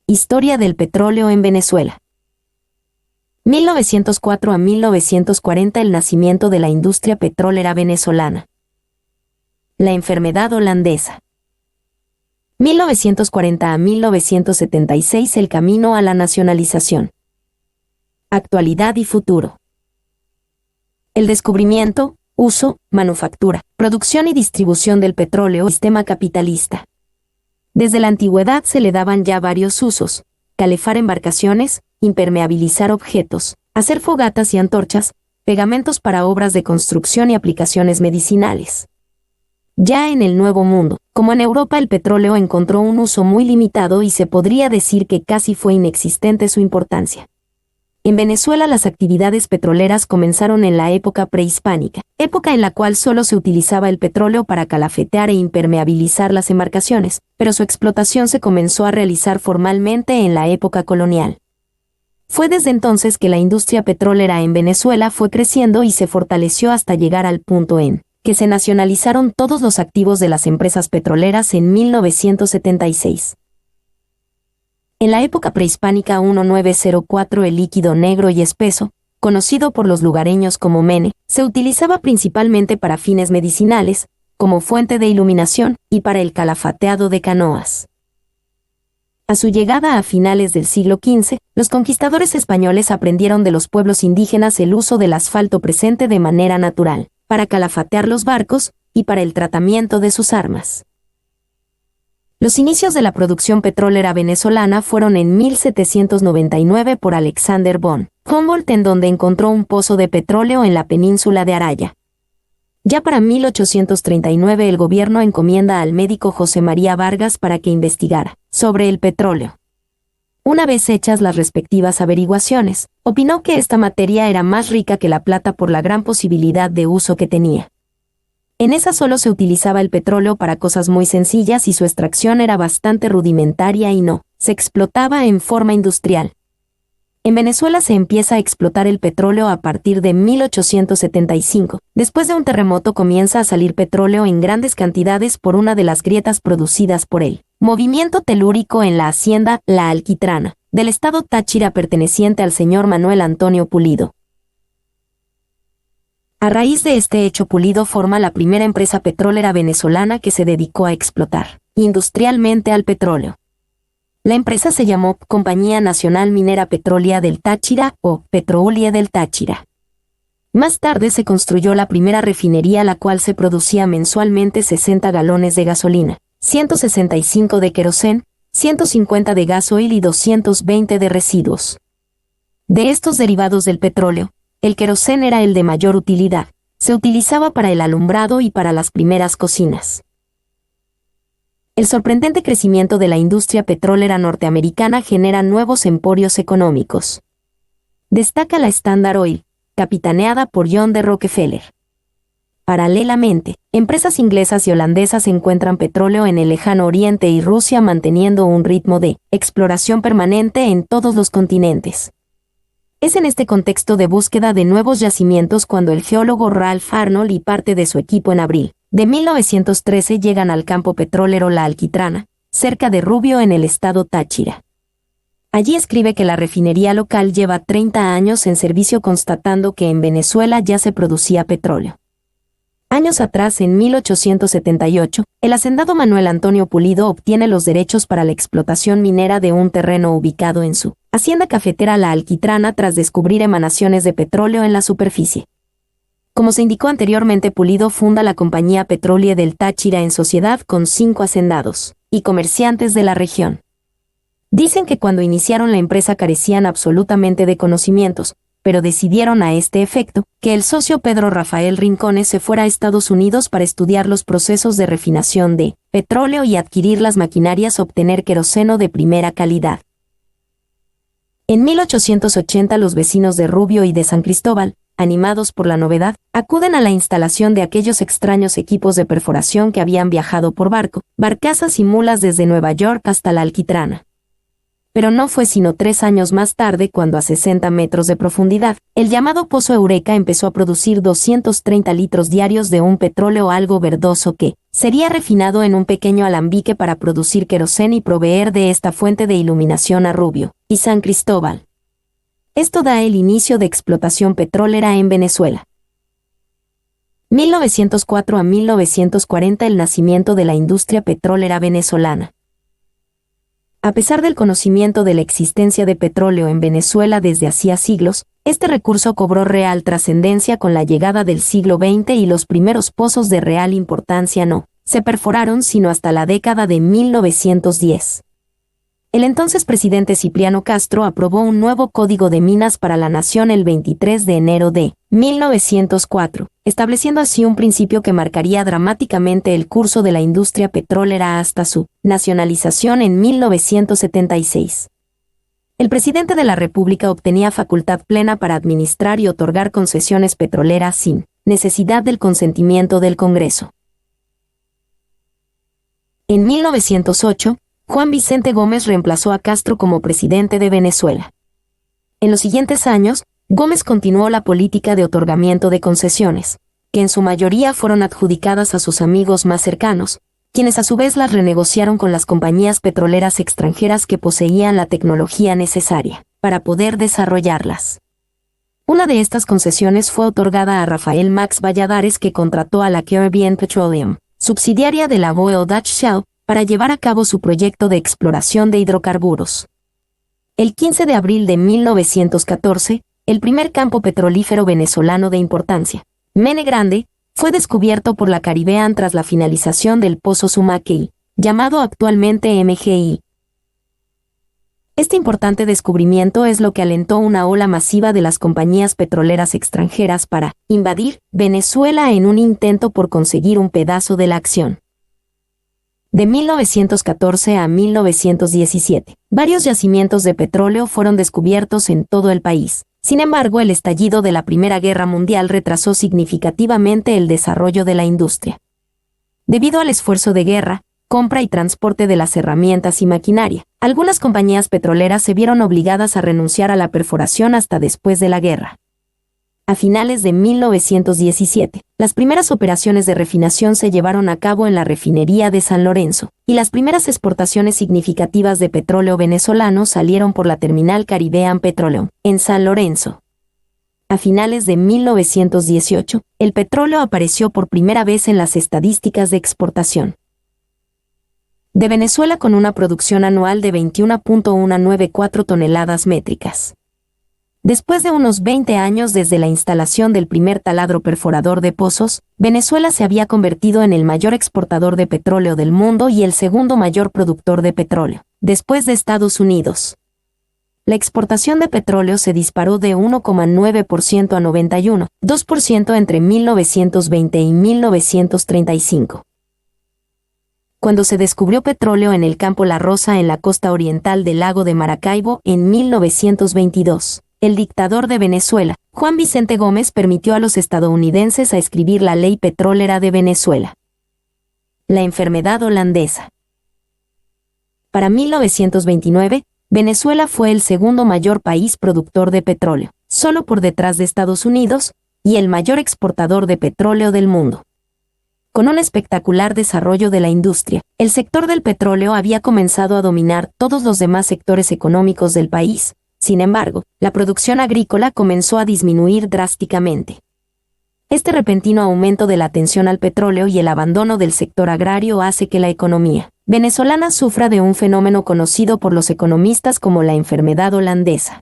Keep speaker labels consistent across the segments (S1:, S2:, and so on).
S1: Historia del petróleo en Venezuela. 1904 a 1940 el nacimiento de la industria petrolera venezolana. La enfermedad holandesa. 1940 a 1976 el camino a la nacionalización. Actualidad y futuro. El descubrimiento, uso, manufactura, producción y distribución del petróleo, sistema capitalista. Desde la antigüedad se le daban ya varios usos: calefar embarcaciones, impermeabilizar objetos, hacer fogatas y antorchas, pegamentos para obras de construcción y aplicaciones medicinales. Ya en el Nuevo Mundo, como en Europa, el petróleo encontró un uso muy limitado y se podría decir que casi fue inexistente su importancia. En Venezuela las actividades petroleras comenzaron en la época prehispánica, época en la cual solo se utilizaba el petróleo para calafetear e impermeabilizar las embarcaciones, pero su explotación se comenzó a realizar formalmente en la época colonial. Fue desde entonces que la industria petrolera en Venezuela fue creciendo y se fortaleció hasta llegar al punto en que se nacionalizaron todos los activos de las empresas petroleras en 1976. En la época prehispánica 1904 el líquido negro y espeso, conocido por los lugareños como mene, se utilizaba principalmente para fines medicinales, como fuente de iluminación, y para el calafateado de canoas. A su llegada a finales del siglo XV, los conquistadores españoles aprendieron de los pueblos indígenas el uso del asfalto presente de manera natural, para calafatear los barcos, y para el tratamiento de sus armas. Los inicios de la producción petrolera venezolana fueron en 1799 por Alexander von Humboldt, en donde encontró un pozo de petróleo en la península de Araya. Ya para 1839 el gobierno encomienda al médico José María Vargas para que investigara sobre el petróleo. Una vez hechas las respectivas averiguaciones, opinó que esta materia era más rica que la plata por la gran posibilidad de uso que tenía. En esa solo se utilizaba el petróleo para cosas muy sencillas y su extracción era bastante rudimentaria y no se explotaba en forma industrial. En Venezuela se empieza a explotar el petróleo a partir de 1875. Después de un terremoto comienza a salir petróleo en grandes cantidades por una de las grietas producidas por el movimiento telúrico en la hacienda La Alquitrana, del estado Táchira, perteneciente al señor Manuel Antonio Pulido. A raíz de este hecho, Pulido forma la primera empresa petrolera venezolana que se dedicó a explotar industrialmente al petróleo. La empresa se llamó Compañía Nacional Minera Petrolera del Táchira o Petrolia del Táchira. Más tarde se construyó la primera refinería, la cual se producía mensualmente 60 galones de gasolina, 165 de querosén, 150 de gasoil y 220 de residuos. De estos derivados del petróleo, el querosén era el de mayor utilidad, se utilizaba para el alumbrado y para las primeras cocinas. El sorprendente crecimiento de la industria petrolera norteamericana genera nuevos emporios económicos. Destaca la Standard Oil, capitaneada por John D. Rockefeller. Paralelamente, empresas inglesas y holandesas encuentran petróleo en el lejano oriente y Rusia, manteniendo un ritmo de exploración permanente en todos los continentes. Es en este contexto de búsqueda de nuevos yacimientos cuando el geólogo Ralph Arnold y parte de su equipo en abril de 1913 llegan al campo petrolero La Alquitrana, cerca de Rubio en el estado Táchira. Allí escribe que la refinería local lleva 30 años en servicio, constatando que en Venezuela ya se producía petróleo. Años atrás, en 1878, el hacendado Manuel Antonio Pulido obtiene los derechos para la explotación minera de un terreno ubicado en su hacienda cafetera La Alquitrana tras descubrir emanaciones de petróleo en la superficie. Como se indicó anteriormente, Pulido funda la Compañía Petrolia del Táchira en sociedad con 5 hacendados y comerciantes de la región. Dicen que cuando iniciaron la empresa carecían absolutamente de conocimientos, pero decidieron a este efecto que el socio Pedro Rafael Rincones se fuera a Estados Unidos para estudiar los procesos de refinación de petróleo y adquirir las maquinarias, obtener queroseno de primera calidad. En 1880 los vecinos de Rubio y de San Cristóbal, animados por la novedad, acuden a la instalación de aquellos extraños equipos de perforación que habían viajado por barco, barcazas y mulas desde Nueva York hasta La Alquitrana. pero no fue sino 3 años más tarde cuando a 60 metros de profundidad, el llamado Pozo Eureka empezó a producir 230 litros diarios de un petróleo algo verdoso que sería refinado en un pequeño alambique para producir queroseno y proveer de esta fuente de iluminación a Rubio y San Cristóbal. Esto da el inicio de explotación petrolera en Venezuela. 1904 a 1940 el nacimiento de la industria petrolera venezolana. A pesar del conocimiento de la existencia de petróleo en Venezuela desde hacía siglos, este recurso cobró real trascendencia con la llegada del siglo XX y los primeros pozos de real importancia no se perforaron sino hasta la década de 1910. El entonces presidente Cipriano Castro aprobó un nuevo Código de Minas para la Nación el 23 de enero de 1904, estableciendo así un principio que marcaría dramáticamente el curso de la industria petrolera hasta su nacionalización en 1976. El presidente de la República obtenía facultad plena para administrar y otorgar concesiones petroleras sin necesidad del consentimiento del Congreso. En 1908, Juan Vicente Gómez reemplazó a Castro como presidente de Venezuela. En los siguientes años, Gómez continuó la política de otorgamiento de concesiones, que en su mayoría fueron adjudicadas a sus amigos más cercanos, quienes a su vez las renegociaron con las compañías petroleras extranjeras que poseían la tecnología necesaria para poder desarrollarlas. Una de estas concesiones fue otorgada a Rafael Max Valladares, que contrató a la Caribbean Petroleum, subsidiaria de la Royal Dutch Shell, para llevar a cabo su proyecto de exploración de hidrocarburos. El 15 de abril de 1914, el primer campo petrolífero venezolano de importancia, Mene Grande, fue descubierto por la Caribbean tras la finalización del Pozo Sumaquey, llamado actualmente MGI. Este importante descubrimiento es lo que alentó una ola masiva de las compañías petroleras extranjeras para invadir Venezuela en un intento por conseguir un pedazo de la acción. De 1914 a 1917, varios yacimientos de petróleo fueron descubiertos en todo el país. Sin embargo, el estallido de la Primera Guerra Mundial retrasó significativamente el desarrollo de la industria. Debido al esfuerzo de guerra, compra y transporte de las herramientas y maquinaria, algunas compañías petroleras se vieron obligadas a renunciar a la perforación hasta después de la guerra. A finales de 1917, las primeras operaciones de refinación se llevaron a cabo en la refinería de San Lorenzo, y las primeras exportaciones significativas de petróleo venezolano salieron por la terminal Caribbean Petroleum, en San Lorenzo. A finales de 1918, el petróleo apareció por primera vez en las estadísticas de exportación de Venezuela con una producción anual de 21.194 toneladas métricas. Después de unos 20 años desde la instalación del primer taladro perforador de pozos, Venezuela se había convertido en el mayor exportador de petróleo del mundo y el segundo mayor productor de petróleo, después de Estados Unidos. La exportación de petróleo se disparó de 1,9% a 91,2% entre 1920 y 1935. Cuando se descubrió petróleo en el campo La Rosa en la costa oriental del lago de Maracaibo en 1922, el dictador de Venezuela, Juan Vicente Gómez, permitió a los estadounidenses a escribir la Ley Petrolera de Venezuela. La enfermedad holandesa. Para 1929, Venezuela fue el segundo mayor país productor de petróleo, solo por detrás de Estados Unidos, y el mayor exportador de petróleo del mundo. Con un espectacular desarrollo de la industria, el sector del petróleo había comenzado a dominar todos los demás sectores económicos del país. Sin embargo, la producción agrícola comenzó a disminuir drásticamente. Este repentino aumento de la atención al petróleo y el abandono del sector agrario hace que la economía venezolana sufra de un fenómeno conocido por los economistas como la enfermedad holandesa.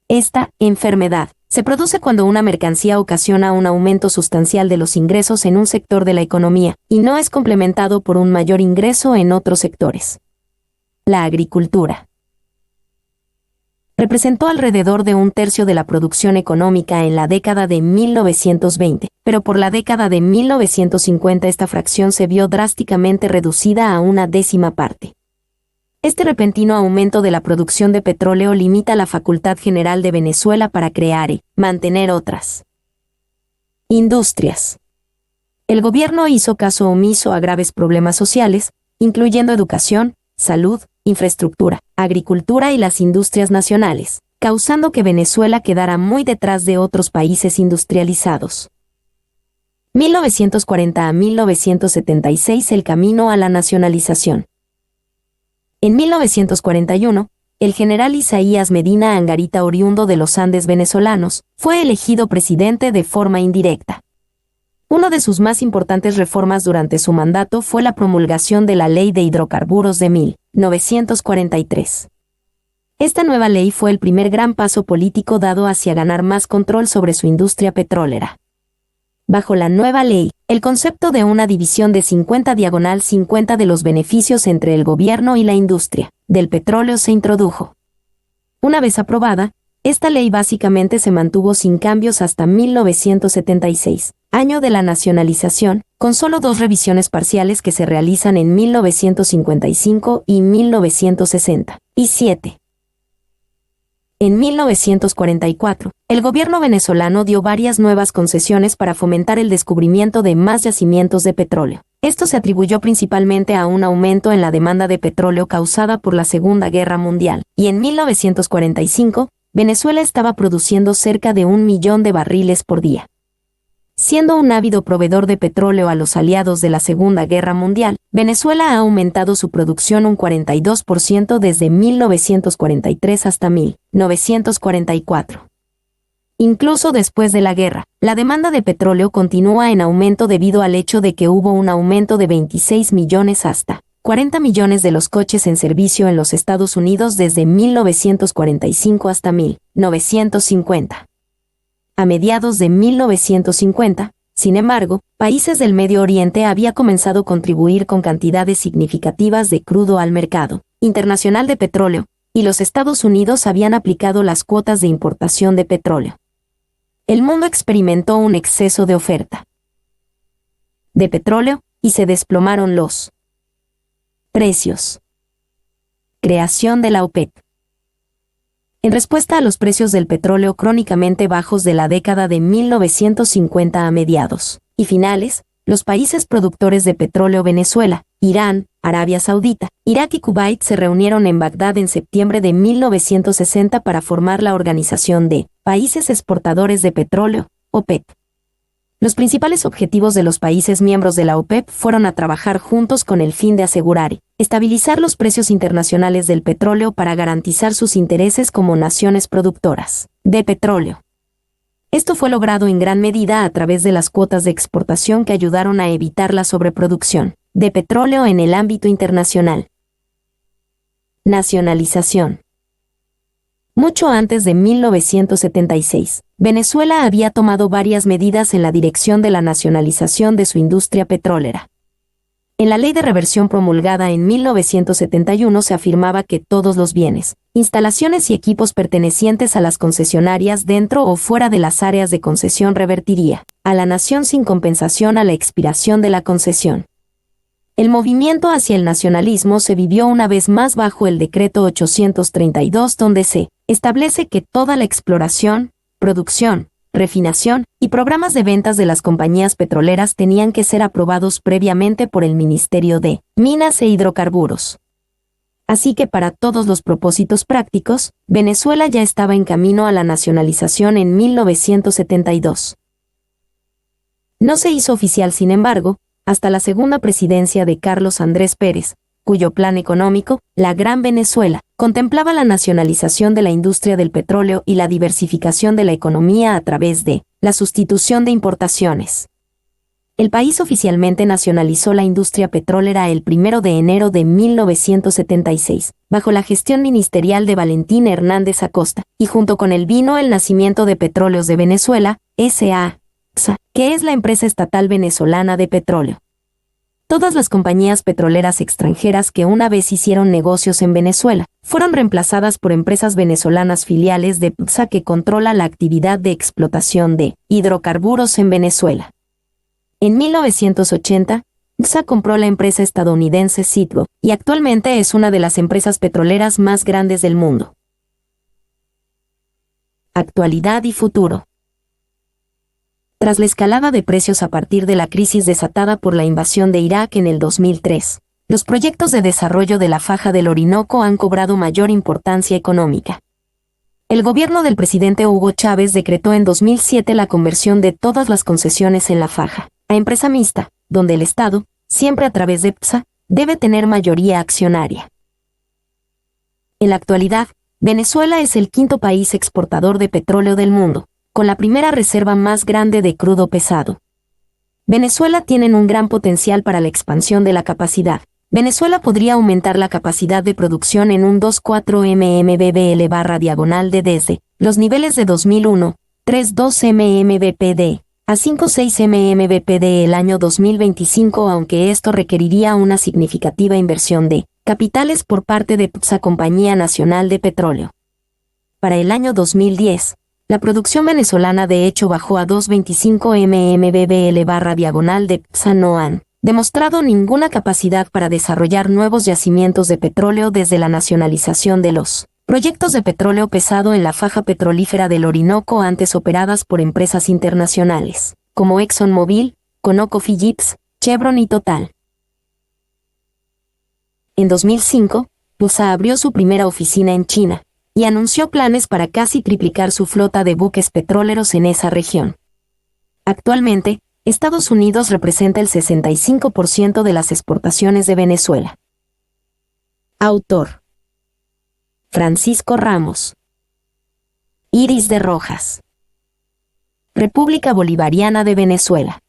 S1: Esta enfermedad se produce cuando una mercancía ocasiona un aumento sustancial de los ingresos en un sector de la economía y no es complementado por un mayor ingreso en otros sectores. La agricultura representó alrededor de un tercio de la producción económica en la década de 1920, pero por la década de 1950 esta fracción se vio drásticamente reducida a una décima parte. Este repentino aumento de la producción de petróleo limita la facultad general de Venezuela para crear y mantener otras industrias. El gobierno hizo caso omiso a graves problemas sociales, incluyendo educación, salud, infraestructura, agricultura y las industrias nacionales, causando que Venezuela quedara muy detrás de otros países industrializados. 1940 a 1976 el camino a la nacionalización. En 1941, el general Isaías Medina Angarita, oriundo de los Andes venezolanos, fue elegido presidente de forma indirecta. Una de sus más importantes reformas durante su mandato fue la promulgación de la Ley de Hidrocarburos de 1943. Esta nueva ley fue el primer gran paso político dado hacia ganar más control sobre su industria petrolera. Bajo la nueva ley, el concepto de una división de 50/50 de los beneficios entre el gobierno y la industria del petróleo se introdujo. Una vez aprobada, esta ley básicamente se mantuvo sin cambios hasta 1976, año de la nacionalización, con solo 2 revisiones parciales que se realizan en 1955 y 1967. En 1944, el gobierno venezolano dio varias nuevas concesiones para fomentar el descubrimiento de más yacimientos de petróleo. Esto se atribuyó principalmente a un aumento en la demanda de petróleo causada por la Segunda Guerra Mundial, y en 1945, Venezuela estaba produciendo cerca de 1 millón de barriles por día. Siendo un ávido proveedor de petróleo a los aliados de la Segunda Guerra Mundial, Venezuela ha aumentado su producción un 42% desde 1943 hasta 1944. Incluso después de la guerra, la demanda de petróleo continúa en aumento debido al hecho de que hubo un aumento de 26 millones hasta 40 millones de los coches en servicio en los Estados Unidos desde 1945 hasta 1950. A mediados de 1950, sin embargo, países del Medio Oriente había comenzado a contribuir con cantidades significativas de crudo al mercado internacional de petróleo, y los Estados Unidos habían aplicado las cuotas de importación de petróleo. El mundo experimentó un exceso de oferta de petróleo, y se desplomaron los precios. Creación de la OPEP. En respuesta a los precios del petróleo crónicamente bajos de la década de 1950 a mediados y finales, los países productores de petróleo Venezuela, Irán, Arabia Saudita, Irak y Kuwait se reunieron en Bagdad en septiembre de 1960 para formar la Organización de Países Exportadores de Petróleo, OPEP. Los principales objetivos de los países miembros de la OPEP fueron a trabajar juntos con el fin de asegurar y estabilizar los precios internacionales del petróleo para garantizar sus intereses como naciones productoras de petróleo. Esto fue logrado en gran medida a través de las cuotas de exportación que ayudaron a evitar la sobreproducción de petróleo en el ámbito internacional. Nacionalización. Mucho antes de 1976, Venezuela había tomado varias medidas en la dirección de la nacionalización de su industria petrolera. En la Ley de Reversión promulgada en 1971 se afirmaba que todos los bienes, instalaciones y equipos pertenecientes a las concesionarias dentro o fuera de las áreas de concesión revertiría a la nación sin compensación a la expiración de la concesión. El movimiento hacia el nacionalismo se vivió una vez más bajo el Decreto 832, donde se establece que toda la exploración, producción, refinación y programas de ventas de las compañías petroleras tenían que ser aprobados previamente por el Ministerio de Minas e Hidrocarburos. Así que para todos los propósitos prácticos, Venezuela ya estaba en camino a la nacionalización en 1972. No se hizo oficial, sin embargo, hasta la segunda presidencia de Carlos Andrés Pérez, cuyo plan económico, la Gran Venezuela, contemplaba la nacionalización de la industria del petróleo y la diversificación de la economía a través de la sustitución de importaciones. El país oficialmente nacionalizó la industria petrolera el 1 de enero de 1976, bajo la gestión ministerial de Valentín Hernández Acosta, y junto con él vino el nacimiento de Petróleos de Venezuela, S.A., que es la empresa estatal venezolana de petróleo. Todas las compañías petroleras extranjeras que una vez hicieron negocios en Venezuela fueron reemplazadas por empresas venezolanas filiales de PDVSA que controla la actividad de explotación de hidrocarburos en Venezuela. En 1980, PDVSA compró la empresa estadounidense Citgo y actualmente es una de las empresas petroleras más grandes del mundo. Actualidad y futuro. Tras la escalada de precios a partir de la crisis desatada por la invasión de Irak en el 2003, los proyectos de desarrollo de la faja del Orinoco han cobrado mayor importancia económica. El gobierno del presidente Hugo Chávez decretó en 2007 la conversión de todas las concesiones en la faja a empresa mixta, donde el Estado, siempre a través de PSA, debe tener mayoría accionaria. En la actualidad, Venezuela es el quinto país exportador de petróleo del mundo, con la primera reserva más grande de crudo pesado. Venezuela tiene un gran potencial para la expansión de la capacidad. Venezuela podría aumentar la capacidad de producción en un 2,4 mmbbl/diagonal de desde los niveles de 2001, 3,2 mmbpd, a 5,6 mmbpd el año 2025, aunque esto requeriría una significativa inversión de capitales por parte de PSA, Compañía Nacional de Petróleo. Para el año 2010, la producción venezolana de hecho bajó a 2,25 mmbbl/diagonal de PSA. No han demostrado ninguna capacidad para desarrollar nuevos yacimientos de petróleo desde la nacionalización de los proyectos de petróleo pesado en la faja petrolífera del Orinoco antes operadas por empresas internacionales, como ExxonMobil, ConocoPhillips, Chevron y Total. En 2005, PSA abrió su primera oficina en China y anunció planes para casi triplicar su flota de buques petroleros en esa región. Actualmente, Estados Unidos representa el 65% de las exportaciones de Venezuela. Autor: Francisco Ramos. Iris de Rojas. República Bolivariana de Venezuela.